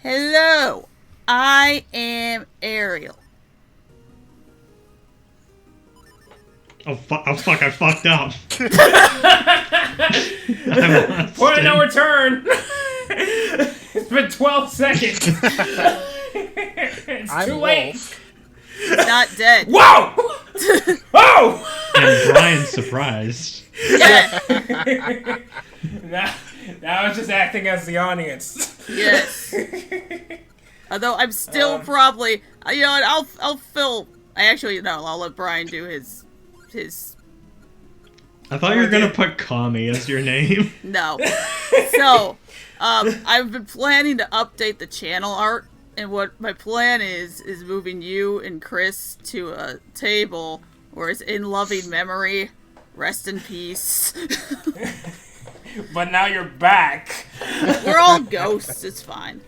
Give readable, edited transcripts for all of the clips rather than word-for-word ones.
Hello, I am Ariel. Oh fuck! I fucked up. Point of no return. It's been 12 seconds. It's too late. Not dead. Whoa! Whoa! And Brian's surprised. Yeah. Now I was just acting as the audience. Yes. Although I'm still probably, you know what? I'll fill. I'll let Brian do his. I thought you were gonna put Kami as your name. No. So, I've been planning to update the channel art, and what my plan is moving you and Chris to a table where it's in loving memory. Rest in peace. But now you're back. We're all ghosts. It's fine.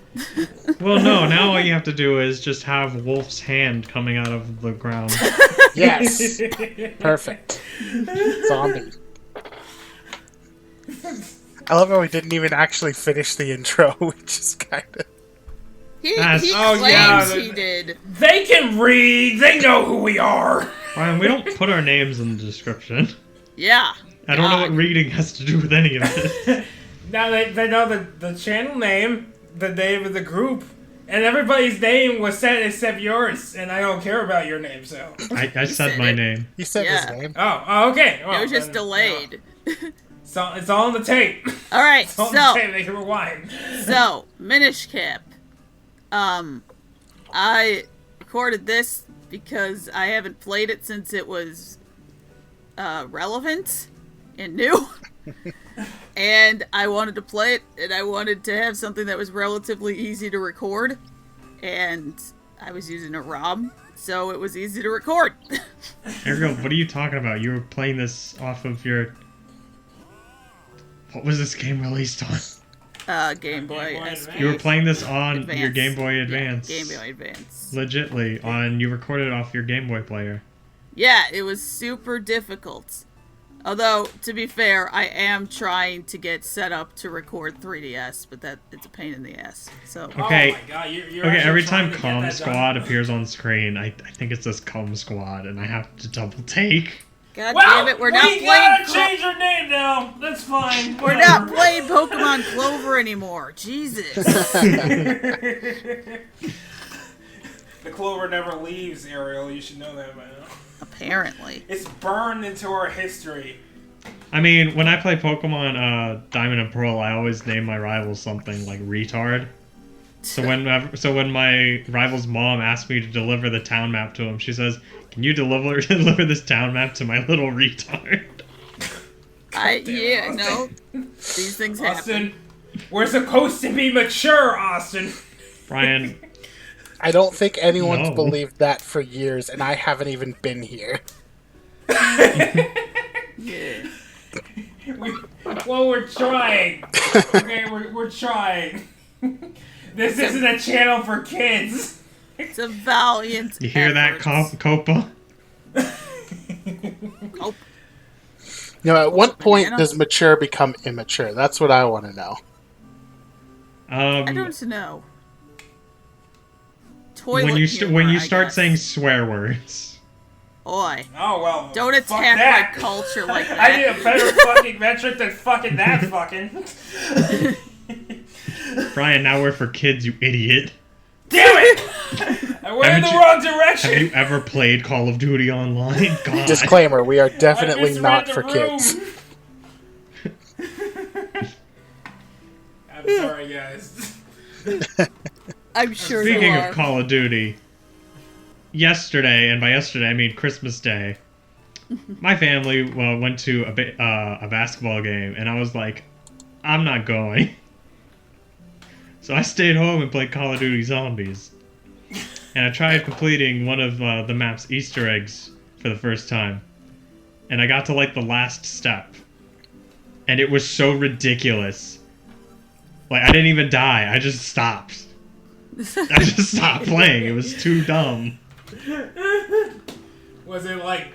Well, no. Now all you have to do is just have Wolf's hand coming out of the ground. Yes. Perfect. Zombie. I love how we didn't even actually finish the intro, which is kind of... He Oh, claims yeah, he did. They can read. They know who we are. Brian, we don't put our names in the description. Yeah. I don't know what reading has to do with any of this. Now they know the channel name, the name of the group, and everybody's name was said except yours, and I don't care about your name, so... I said my name. You said Yeah. his name. Oh, okay. Well, It was just then, delayed. So it's all on the tape. Alright, It's all on the tape. They can rewind. so, Minish Cap. I recorded this because I haven't played it since it was relevant and new. And I wanted to play it, and I wanted to have something that was relatively easy to record. And I was using a ROM, so it was easy to record. Ariel, what are you talking about? You were playing this off of your... What was this game released on? Game Boy SP. You were playing this on Advance. your Game Boy Advance. Yeah, Game Boy Advance. Legitly, you recorded it off your Game Boy player. Yeah, it was super difficult. Although, to be fair, I am trying to get set up to record 3DS, but it's a pain in the ass. So Okay. Oh my God, you're Okay, actually every trying time to get Comm that Squad done. appears on screen, I think it says Comm Squad, and I have to double take. God Well, damn it, we're we not gotta playing. change your name now. That's fine. We're not playing Pokemon Clover anymore. Jesus. The clover never leaves, Ariel. You should know that by now. Apparently. It's burned into our history. I mean, when I play Pokemon Diamond and Pearl, I always name my rivals something like retard. So when my rival's mom asked me to deliver the town map to him, she says, "Can you deliver this town map to my little retard?" No. These things happen. Austin, we're supposed to be mature, Austin. Brian, I don't think anyone's No. believed that for years, and I haven't even been here. Yeah. We're trying. Okay, we're trying. This isn't a channel for kids. It's a valiant you hear that, effort. Copa? Oh, At what point Banana? does mature become immature? That's what I want to know. I don't know. Toilet when you humor, I start guess. saying swear words. Oi. Oh well. Don't fuck attack that. my culture like that. I need a better fucking metric than fucking that fucking. Brian, now we're for kids, you idiot. Damn it! I went in the Haven't you- wrong direction. Have you ever played Call of Duty Online? God. Disclaimer, we are I definitely misread not the for room. kids. I'm sorry, guys. I'm sure Speaking you are. of Call of Duty, yesterday, and by yesterday I mean Christmas Day, my family went to a basketball game, and I was like, I'm not going. So I stayed home and played Call of Duty Zombies. And I tried completing one of the map's Easter eggs for the first time. And I got to like the last step. And it was so ridiculous. Like, I didn't even die, I just stopped. I just stopped playing. It was too dumb. Was it like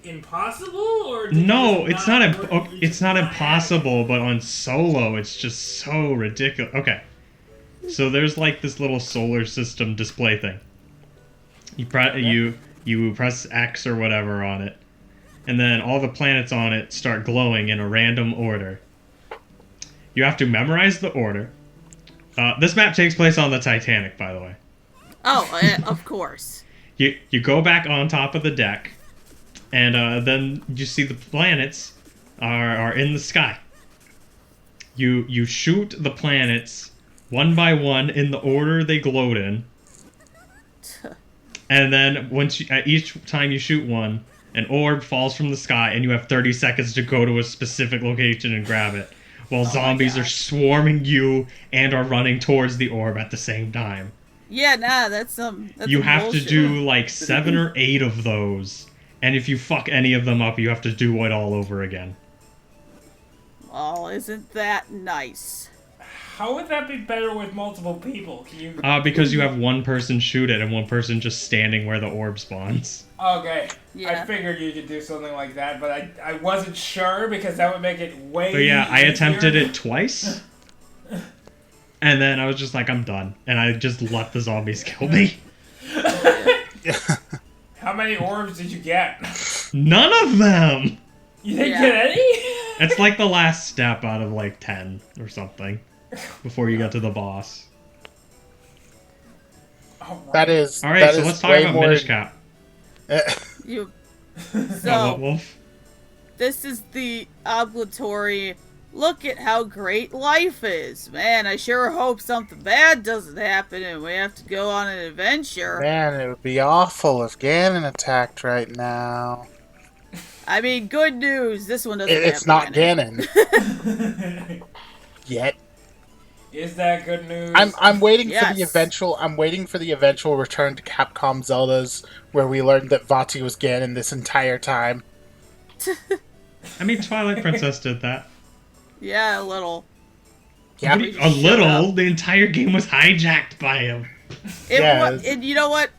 impossible or? Did No, you it's not. you It's just not have it? impossible, but on solo, it's just so ridiculous. Okay, So there's like this little solar system display thing. You press X or whatever on it, and then all the planets on it start glowing in a random order. You have to memorize the order. This map takes place on the Titanic, by the way. Oh, of course. You go back on top of the deck, and then you see the planets are in the sky. You shoot the planets one by one in the order they glowed in, and then each time you shoot one, an orb falls from the sky, and you have 30 seconds to go to a specific location and grab it, while zombies are swarming you and are running towards the orb at the same time. Yeah, nah, that's you have bullshit. to do like 7 or 8 of those, and if you fuck any of them up, you have to do it all over again. Oh, isn't that nice? How would that be better with multiple people? Can you? Because you have one person shoot it and one person just standing where the orb spawns. Okay. Yeah. I figured you could do something like that, but I wasn't sure because that would make it way But yeah, I easier. attempted it twice. And then I was just like, I'm done. And I just let the zombies kill me. How many orbs did you get? None of them! You didn't get any? It's like the last step out of like 10 or something. Before you get to the boss. That is. Alright, that so is let's talk way about more... Minish Cap. You. What, So Wolf? this is the obligatory. Look at how great life is, man. I sure hope something bad doesn't happen and we have to go on an adventure. Man, it would be awful if Ganon attacked right now. I mean, good news. This one doesn't. It's have not Ganon. Ganon. Yet. Is that good news? I'm waiting for the Yes. eventual. I'm waiting for the eventual return to Capcom Zeldas, where we learned that Vati was Ganon this entire time. I mean, Twilight Princess did that. Yeah, a little. Yep. What do you- a little? The entire game was hijacked by him. And you know what?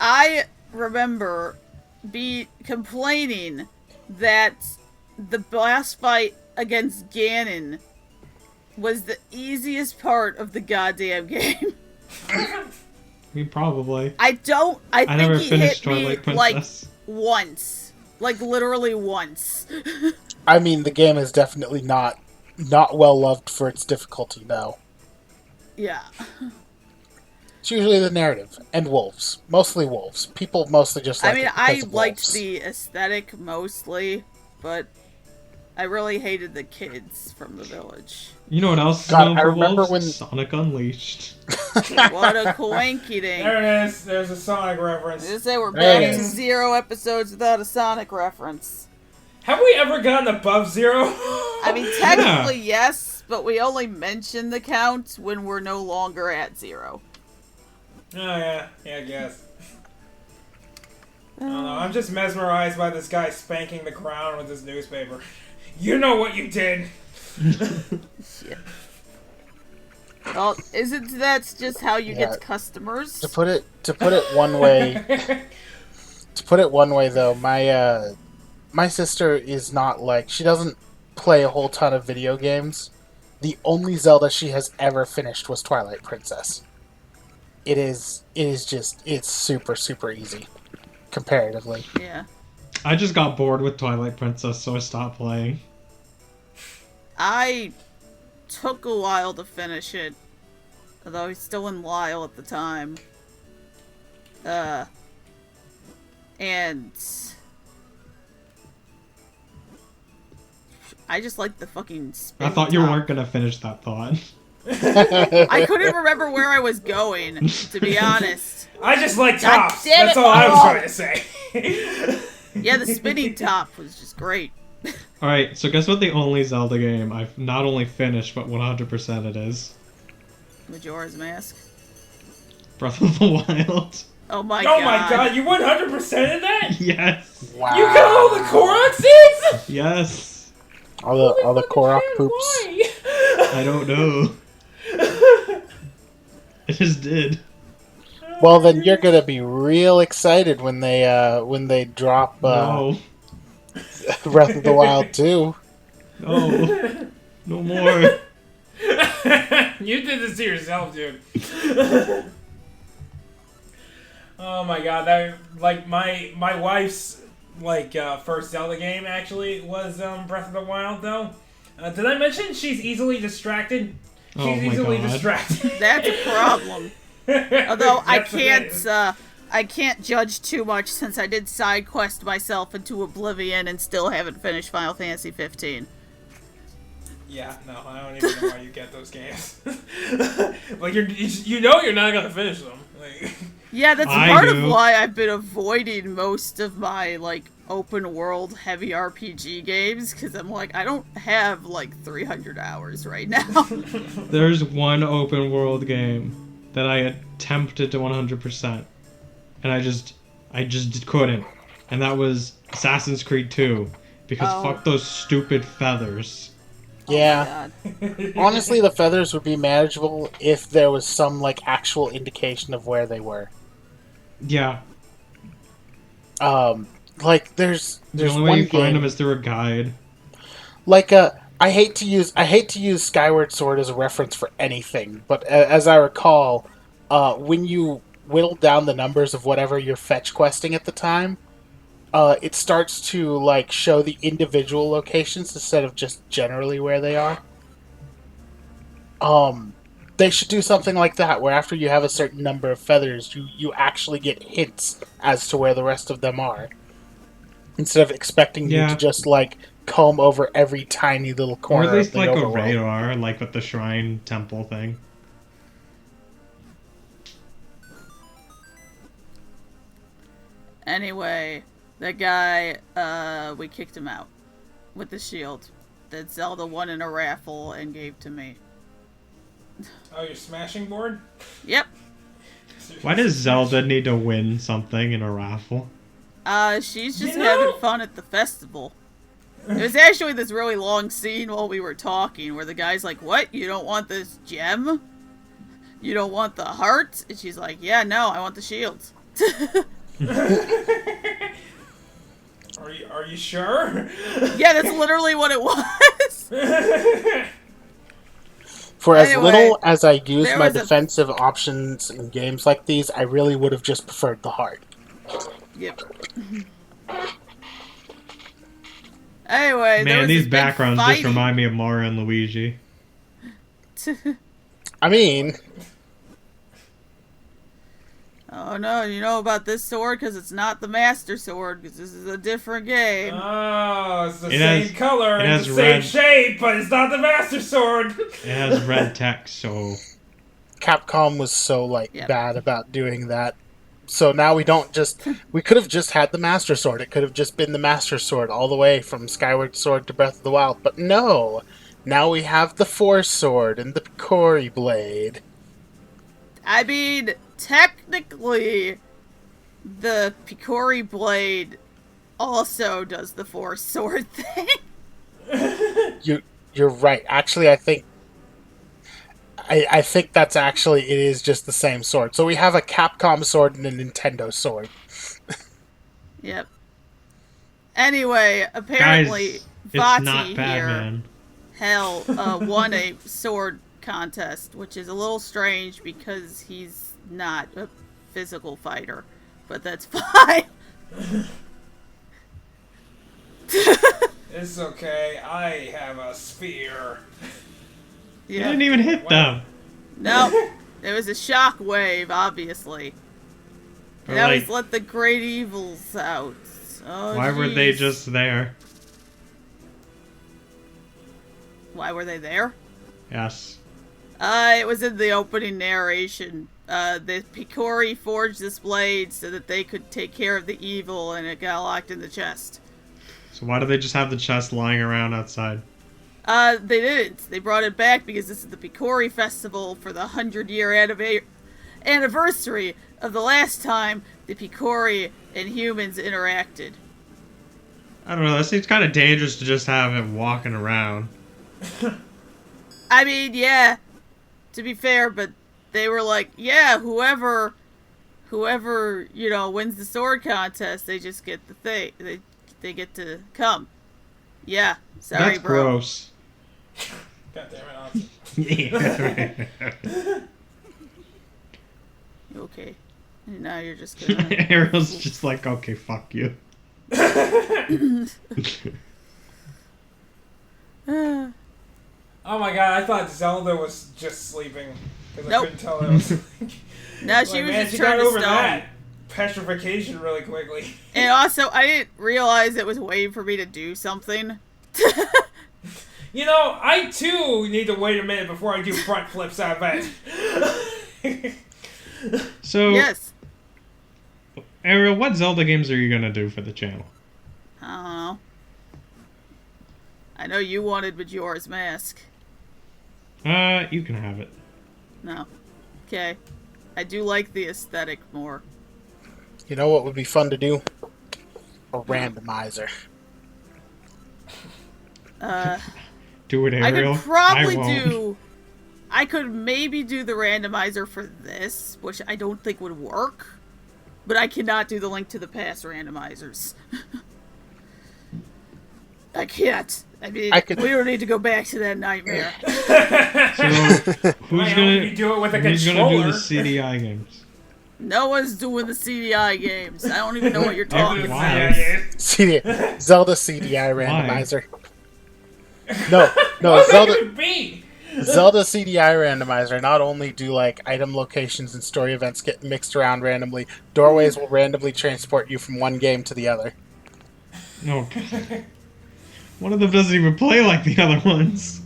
I remember complaining that the boss fight against Ganon was the easiest part of the goddamn game. I mean, probably. I think never he finished hit me Twilight Princess. like once. Like literally once. I mean, the game is definitely not well loved for its difficulty, though. Yeah. It's usually the narrative and wolves, mostly wolves. People mostly just like. I mean, it I because of liked wolves. the aesthetic mostly, but I really hated the kids from the village. You know what else is God, known I for remember wolves? when- Sonic Unleashed. What a coinky dink. There it is. There's a Sonic reference. Just say we're There back it to is. 0 episodes without a Sonic reference. Have we ever gotten above 0? I mean, technically yes, but we only mention the count when we're no longer at 0. Oh, yeah. Yeah, I guess. I don't know. I'm just mesmerized by this guy spanking the ground with his newspaper. You know what you did! Shit. Well, isn't that just how you Yeah. get customers? To put it one way, though, my sister is not like, she doesn't play a whole ton of video games. The only Zelda she has ever finished was Twilight Princess. It's super, super easy, comparatively. Yeah. I just got bored with Twilight Princess, so I stopped playing. I took a while to finish it, although he's still in Lyle at the time. And I just like the fucking spin I thought you top. weren't gonna finish that thought. I couldn't remember where I was going, to be honest. I just like God tops. damn That's it, all I was Paul. trying to say. Yeah, the spinning top was just great. Alright, so guess what the only Zelda game I've not only finished, but 100% it is? Majora's Mask. Breath of the Wild. Oh my god. Oh my god, you 100%ed that? Yes. Wow. You got all the Korok seeds? Yes. all the Korok poops. Why? I don't know. I just did. Well, then you're gonna be real excited when they drop No. Breath of the Wild 2. No. No more. You did this to yourself, dude. Oh my god, that like my wife's first Zelda game actually was Breath of the Wild though. Did I mention she's easily distracted? She's easily distracted. That's a problem. Although I can't judge too much since I did side quest myself into oblivion and still haven't finished Final Fantasy 15. Yeah, no, I don't even know why you get those games. Like you know you're not gonna finish them. Like, yeah, that's part of why I've been avoiding most of my open world heavy RPG games, because I'm like, I don't have 300 hours right now. There's one open world game that I attempted to 100%, and I just couldn't, and that was Assassin's Creed 2, because fuck those stupid feathers. Yeah. Honestly, the feathers would be manageable if there was some actual indication of where they were. Yeah. There's the only one way you game, find them is through a guide. I hate to use Skyward Sword as a reference for anything, but as I recall, when you whittle down the numbers of whatever you're fetch questing at the time, it starts to show the individual locations instead of just generally where they are. They should do something like that, where after you have a certain number of feathers, you actually get hints as to where the rest of them are, instead of expecting you to just comb over every tiny little corner. Or at least of the a overworld. radar, with the shrine temple thing. Anyway, that guy, we kicked him out with the shield that Zelda won in a raffle and gave to me. oh, your smashing board? Yep. Why does Zelda need to win something in a raffle? She's just having fun at the festival. It was actually this really long scene while we were talking where the guy's like, what? You don't want this gem? You don't want the heart? And she's like, yeah, no, I want the shields. Are you sure? Yeah, that's literally what it was. For as Anyway, little as I use my was defensive options in games like these, I really would have just preferred the heart. Yep. Anyway, Man, these big backgrounds just fighting. remind me of Mario and Luigi. I mean, Oh no, you know about this sword? Because it's not the Master Sword, because this is a different game. Oh, it's the It same has- color it and has the same red- shape, but it's not the Master Sword. It has red text, so... Capcom was so Yep. bad about doing that. So now we could have just had the Master Sword. It could have just been the Master Sword all the way from Skyward Sword to Breath of the Wild. But no, now we have the Force Sword and the Picori Blade. I mean, technically, the Picori Blade also does the Force Sword thing. You're right. Actually, I think that's actually, it is just the same sword. So we have a Capcom sword and a Nintendo sword. Yep. Anyway, apparently, Guys, it's Vati not bad, here man. won a sword contest, which is a little strange because he's not a physical fighter, but that's fine. It's okay. I have a spear. You didn't even hit them. No, it was a shock wave, obviously. But, Now he's let the great evils out. Oh, why were they jeez. just there? Why were they there? Yes. It was in the opening narration. The Picori forged this blade so that they could take care of the evil, and it got locked in the chest. So why do they just have the chest lying around outside? They didn't. They brought it back because this is the Picori Festival for the 100-year anniversary of the last time the Picori and humans interacted. I don't know, that seems kind of dangerous to just have him walking around. I mean, yeah, to be fair, but they were like, yeah, whoever, wins the sword contest, they just get the thing. They get to come. Yeah, sorry, That's bro. gross. God damn it, Yeah. Okay. And now you're just gonna... Ariel's just like, okay, fuck you. Oh my god, I thought Zelda was just sleeping. Because Nope. I couldn't tell it was like... No, she was man, just she got turned to over stone. that petrification really quickly. And also, I didn't realize it was waiting for me to do something. You know, I too need to wait a minute before I do front flips out of bed. So, Yes. Ariel, what Zelda games are you gonna do for the channel? I don't know. I know you wanted Majora's Mask. You can have it. No. Okay. I do like the aesthetic more. You know what would be fun to do? A randomizer. Do it, I Ariel. could probably won't. do... I could maybe do the randomizer for this, which I don't think would work. But I cannot do the Link to the Past randomizers. I can't. I mean, we don't need to go back to that nightmare. So, who's You do it with a who's controller. gonna do the CDI games? No one's doing the CDI games. I don't even know what you're talking about. Why? Zelda CDI randomizer. What No, could it be? Zelda CDI randomizer. Not only do like item locations and story events get mixed around randomly, doorways will randomly transport you from one game to the other. Okay. One of them doesn't even play like the other ones.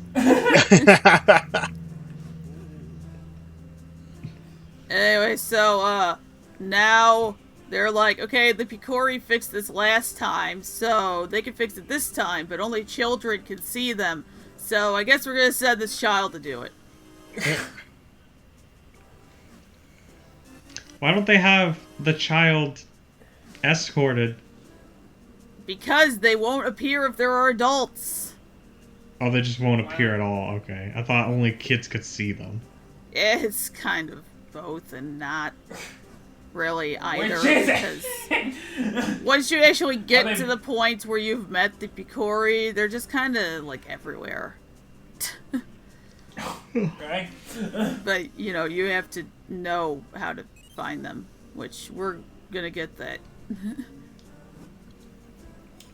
Anyway, so, now they're like, okay, the Picori fixed this last time, so they can fix it this time, but only children can see them. So I guess we're gonna send this child to do it. Why don't they have the child escorted? Because they won't appear if there are adults. Oh, they just won't appear at all. Okay. I thought only kids could see them. It's kind of both and not really either. Which is Because once you actually get Are they- to the point where you've met the Picori, they're just kind of like everywhere. Okay. But, you know, you have to know how to find them, which we're gonna get that.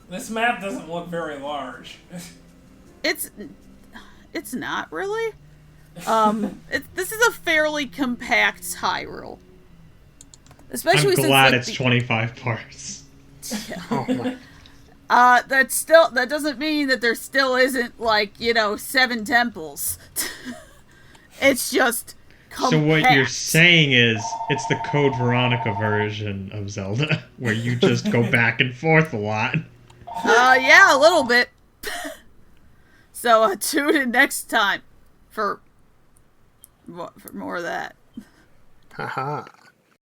This map doesn't look very large. It's not really. This is a fairly compact Hyrule. Especially I'm glad since, it's 25 parts. Oh my. That doesn't mean that there still isn't, like, 7 temples. It's just compact. So what you're saying is it's the Code Veronica version of Zelda, where you just go back and forth a lot. Yeah, a little bit. So, tune in next time for more of that. Haha.